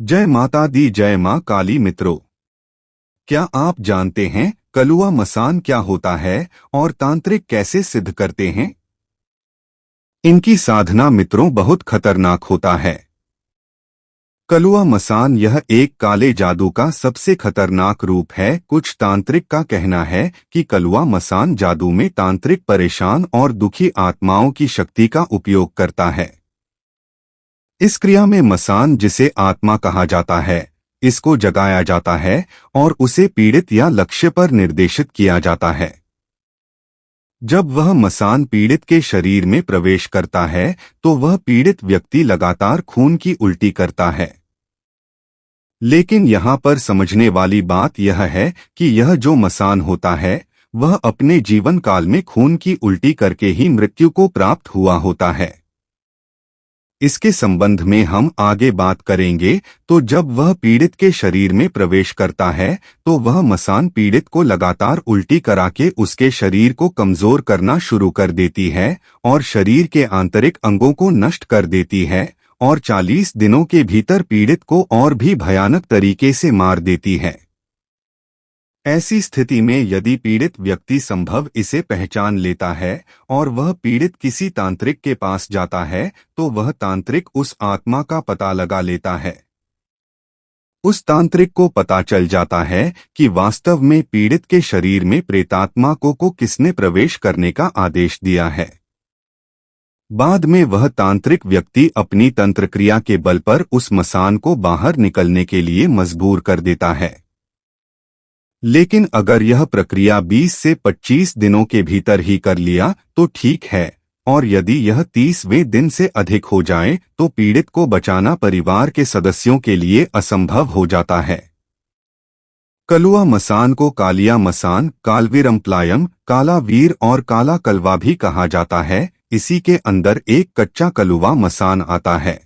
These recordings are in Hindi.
जय माता दी, जय माँ काली। मित्रों, क्या आप जानते हैं कलुआ मसान क्या होता है और तांत्रिक कैसे सिद्ध करते हैं? इनकी साधना मित्रों बहुत खतरनाक होता है। कलुआ मसान यह एक काले जादू का सबसे खतरनाक रूप है। कुछ तांत्रिक का कहना है कि कलुआ मसान जादू में तांत्रिक परेशान और दुखी आत्माओं की शक्ति का उपयोग करता है। इस क्रिया में मसान, जिसे आत्मा कहा जाता है, इसको जगाया जाता है और उसे पीड़ित या लक्ष्य पर निर्देशित किया जाता है। जब वह मसान पीड़ित के शरीर में प्रवेश करता है तो वह पीड़ित व्यक्ति लगातार खून की उल्टी करता है। लेकिन यहाँ पर समझने वाली बात यह है कि यह जो मसान होता है वह अपने जीवन काल में खून की उल्टी करके ही मृत्यु को प्राप्त हुआ होता है। इसके संबंध में हम आगे बात करेंगे। तो जब वह पीड़ित के शरीर में प्रवेश करता है तो वह मसान पीड़ित को लगातार उल्टी करा के उसके शरीर को कमजोर करना शुरू कर देती है और शरीर के आंतरिक अंगों को नष्ट कर देती है और 40 दिनों के भीतर पीड़ित को और भी भयानक तरीके से मार देती है। ऐसी स्थिति में यदि पीड़ित व्यक्ति संभव इसे पहचान लेता है और वह पीड़ित किसी तांत्रिक के पास जाता है तो वह तांत्रिक उस आत्मा का पता लगा लेता है। उस तांत्रिक को पता चल जाता है कि वास्तव में पीड़ित के शरीर में प्रेतात्मा को किसने प्रवेश करने का आदेश दिया है। बाद में वह तांत्रिक व्यक्ति अपनी तंत्रक्रिया के बल पर उस मसान को बाहर निकलने के लिए मजबूर कर देता है। लेकिन अगर यह प्रक्रिया 20 से 25 दिनों के भीतर ही कर लिया तो ठीक है, और यदि यह 30वें दिन से अधिक हो जाए तो पीड़ित को बचाना परिवार के सदस्यों के लिए असंभव हो जाता है। कलुआ मसान को कालिया मसान, कालवीरम्प्लायम, काला वीर और काला कलवा भी कहा जाता है। इसी के अंदर एक कच्चा कलुआ मसान आता है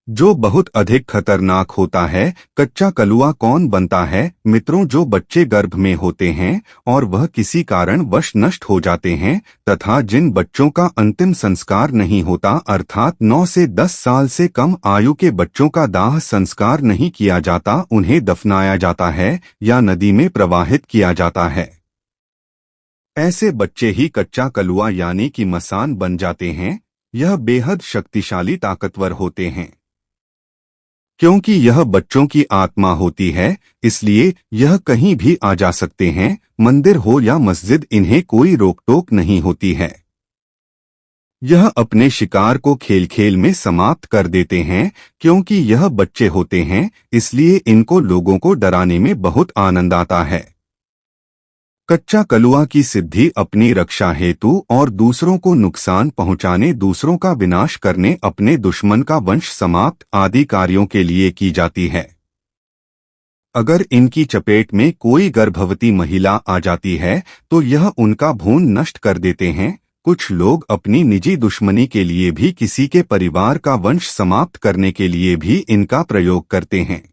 जो बहुत अधिक खतरनाक होता है। कच्चा कलुआ कौन बनता है मित्रों? जो बच्चे गर्भ में होते हैं और वह किसी कारण वश नष्ट हो जाते हैं तथा जिन बच्चों का अंतिम संस्कार नहीं होता, अर्थात 9 से 10 साल से कम आयु के बच्चों का दाह संस्कार नहीं किया जाता, उन्हें दफनाया जाता है या नदी में प्रवाहित किया जाता है। ऐसे बच्चे ही कच्चा कलुआ यानी कि मसान बन जाते हैं। यह बेहद शक्तिशाली ताकतवर होते हैं। क्योंकि यह बच्चों की आत्मा होती है इसलिए यह कहीं भी आ जा सकते हैं। मंदिर हो या मस्जिद, इन्हें कोई रोक टोक नहीं होती है। यह अपने शिकार को खेल खेल में समाप्त कर देते हैं। क्योंकि यह बच्चे होते हैं इसलिए इनको लोगों को डराने में बहुत आनंद आता है। कच्चा कलुआ की सिद्धि अपनी रक्षा हेतु और दूसरों को नुकसान पहुंचाने, दूसरों का विनाश करने, अपने दुश्मन का वंश समाप्त आदि कार्यों के लिए की जाती है। अगर इनकी चपेट में कोई गर्भवती महिला आ जाती है तो यह उनका भ्रूण नष्ट कर देते हैं। कुछ लोग अपनी निजी दुश्मनी के लिए भी, किसी के परिवार का वंश समाप्त करने के लिए भी इनका प्रयोग करते हैं।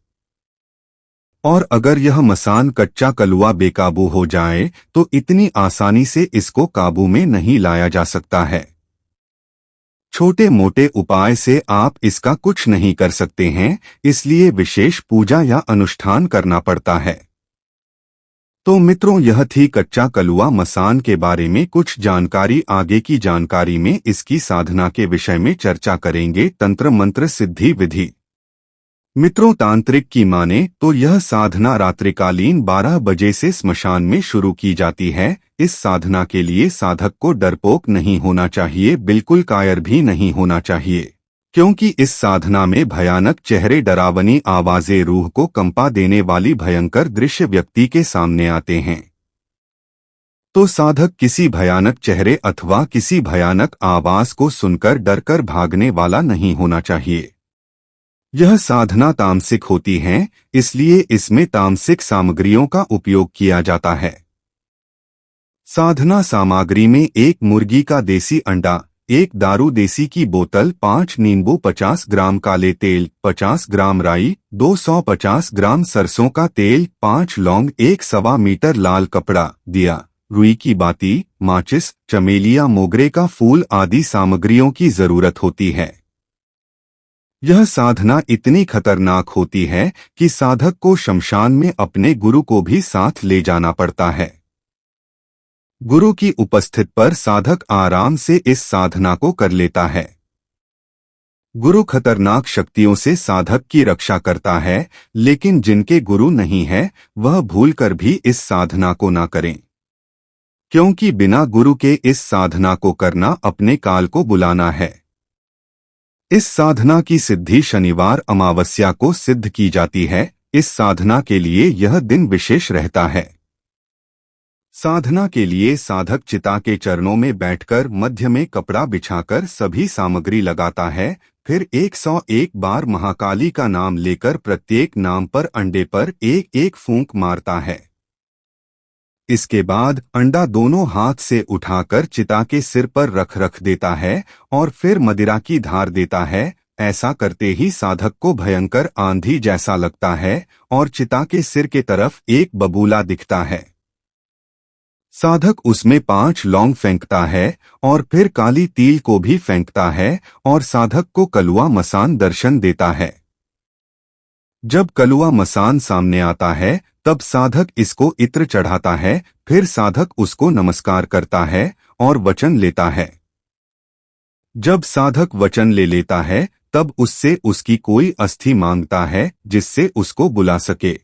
और अगर यह मसान कच्चा कलुआ बेकाबू हो जाए तो इतनी आसानी से इसको काबू में नहीं लाया जा सकता है। छोटे मोटे उपाय से आप इसका कुछ नहीं कर सकते हैं, इसलिए विशेष पूजा या अनुष्ठान करना पड़ता है। तो मित्रों, यह थी कच्चा कलुआ मसान के बारे में कुछ जानकारी। आगे की जानकारी में इसकी साधना के विषय में चर्चा करेंगे। तंत्र मंत्र सिद्धि विधि। मित्रों, तांत्रिक की माने तो यह साधना रात्रिकालीन 12 बजे से स्मशान में शुरू की जाती है। इस साधना के लिए साधक को डरपोक नहीं होना चाहिए, बिल्कुल कायर भी नहीं होना चाहिए, क्योंकि इस साधना में भयानक चेहरे, डरावनी आवाजें, रूह को कंपा देने वाली भयंकर दृश्य व्यक्ति के सामने आते हैं। तो साधक किसी भयानक चेहरे अथवा किसी भयानक आवाज को सुनकर डरकर भागने वाला नहीं होना चाहिए। यह साधना तामसिक होती है इसलिए इसमें तामसिक सामग्रियों का उपयोग किया जाता है। साधना सामग्री में 1 मुर्गी का देसी अंडा, 1 दारू देसी की बोतल, 5 नींबू, 50 ग्राम काले तेल, 50 ग्राम राई, 250 ग्राम सरसों का तेल, 5 लौंग, 1 मीटर लाल कपड़ा, दिया, रुई की बाती, माचिस, चमेलिया, मोगरे का फूल आदि सामग्रियों की जरूरत होती है। यह साधना इतनी खतरनाक होती है कि साधक को शमशान में अपने गुरु को भी साथ ले जाना पड़ता है। गुरु की उपस्थिति पर साधक आराम से इस साधना को कर लेता है। गुरु खतरनाक शक्तियों से साधक की रक्षा करता है, लेकिन जिनके गुरु नहीं है वह भूलकर भी इस साधना को ना करें, क्योंकि बिना गुरु के इस साधना को करना अपने काल को बुलाना है। इस साधना की सिद्धि शनिवार अमावस्या को सिद्ध की जाती है। इस साधना के लिए यह दिन विशेष रहता है। साधना के लिए साधक चिता के चरणों में बैठकर मध्य में कपड़ा बिछाकर सभी सामग्री लगाता है। फिर 101 बार महाकाली का नाम लेकर प्रत्येक नाम पर अंडे पर एक एक फूंक मारता है। इसके बाद अंडा दोनों हाथ से उठाकर चिता के सिर पर रख देता है और फिर मदिरा की धार देता है। ऐसा करते ही साधक को भयंकर आंधी जैसा लगता है और चिता के सिर के तरफ एक बबूला दिखता है। साधक उसमें 5 लौंग फेंकता है और फिर काली तिल को भी फेंकता है और साधक को कलुआ मसान दर्शन देता है। जब कलुआ मसान सामने आता है तब साधक इसको इत्र चढ़ाता है। फिर साधक उसको नमस्कार करता है और वचन लेता है। जब साधक वचन ले लेता है तब उससे उसकी कोई अस्थि मांगता है जिससे उसको बुला सके।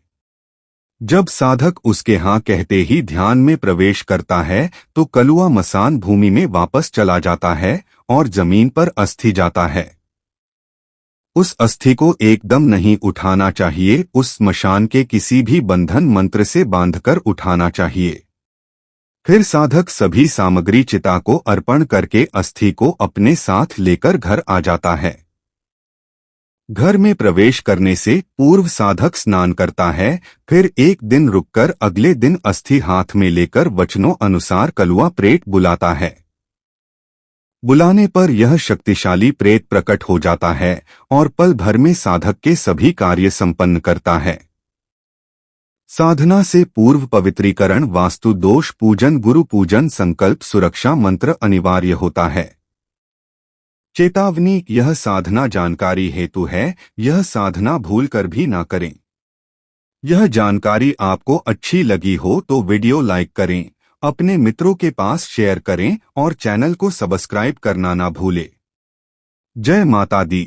जब साधक उसके हाँ कहते ही ध्यान में प्रवेश करता है तो कलुआ मसान भूमि में वापस चला जाता है और जमीन पर अस्थि जाता है। उस अस्थि को एकदम नहीं उठाना चाहिए, उस स्मशान के किसी भी बंधन मंत्र से बांधकर उठाना चाहिए। फिर साधक सभी सामग्री चिता को अर्पण करके अस्थि को अपने साथ लेकर घर आ जाता है। घर में प्रवेश करने से पूर्व साधक स्नान करता है। फिर एक दिन रुककर अगले दिन अस्थि हाथ में लेकर वचनों अनुसार कलुआ प्रेत बुलाता है। बुलाने पर यह शक्तिशाली प्रेत प्रकट हो जाता है और पल भर में साधक के सभी कार्य संपन्न करता है। साधना से पूर्व पवित्रीकरण, वास्तु दोष पूजन, गुरु पूजन, संकल्प, सुरक्षा मंत्र अनिवार्य होता है। चेतावनी, यह साधना जानकारी हेतु है, यह साधना भूलकर भी ना करें। यह जानकारी आपको अच्छी लगी हो तो वीडियो लाइक करें, अपने मित्रों के पास शेयर करें और चैनल को सब्सक्राइब करना ना भूलें। जय माता दी।